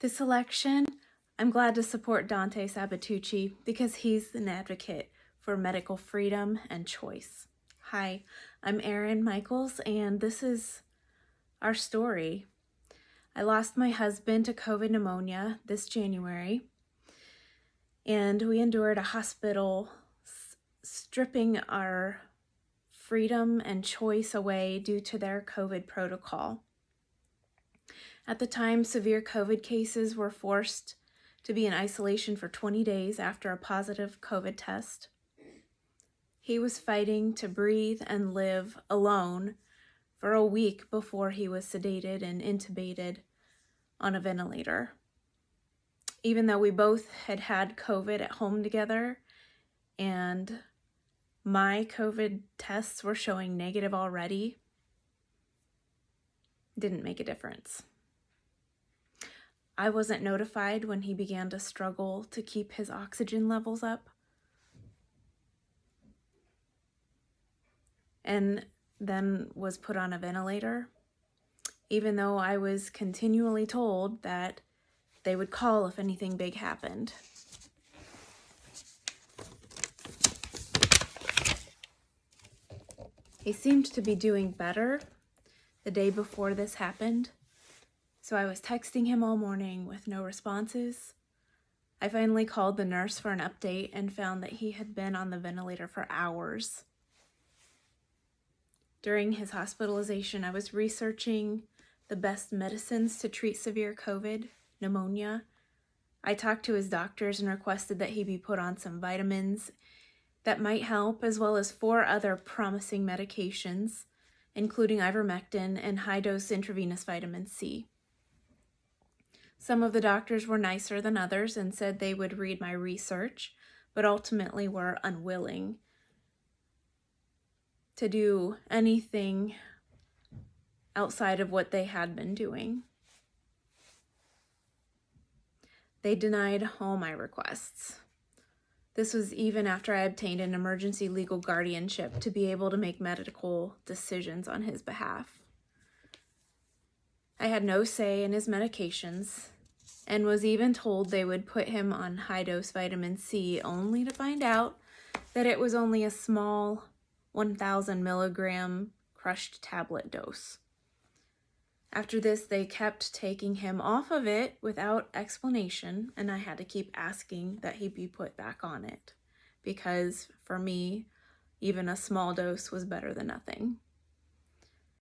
This election, I'm glad to support Dante Sabatucci because he's an advocate for medical freedom and choice. Hi, I'm Erin Michaels, and this is our story. I lost my husband to COVID pneumonia this January, and we endured a hospital stripping our freedom and choice away due to their COVID protocol. At the time, severe COVID cases were forced to be in isolation for 20 days after a positive COVID test. He was fighting to breathe and live alone for a week before he was sedated and intubated on a ventilator. Even though we both had had COVID at home together and my COVID tests were showing negative already, it didn't make a difference. I wasn't notified when he began to struggle to keep his oxygen levels up. And then was put on a ventilator, even though I was continually told that they would call if anything big happened. He seemed to be doing better the day before this happened, so I was texting him all morning with no responses. I finally called the nurse for an update and found that he had been on the ventilator for hours. During his hospitalization, I was researching the best medicines to treat severe COVID pneumonia. I talked to his doctors and requested that he be put on some vitamins that might help, as well as 4 other promising medications, including ivermectin and high-dose intravenous vitamin C. Some of the doctors were nicer than others and said they would read my research, but ultimately were unwilling to do anything outside of what they had been doing. They denied all my requests. This was even after I obtained an emergency legal guardianship to be able to make medical decisions on his behalf. I had no say in his medications and was even told they would put him on high-dose vitamin C, only to find out that it was only a small 1,000 milligram crushed tablet dose. After this, they kept taking him off of it without explanation, and I had to keep asking that he be put back on it, because for me, even a small dose was better than nothing.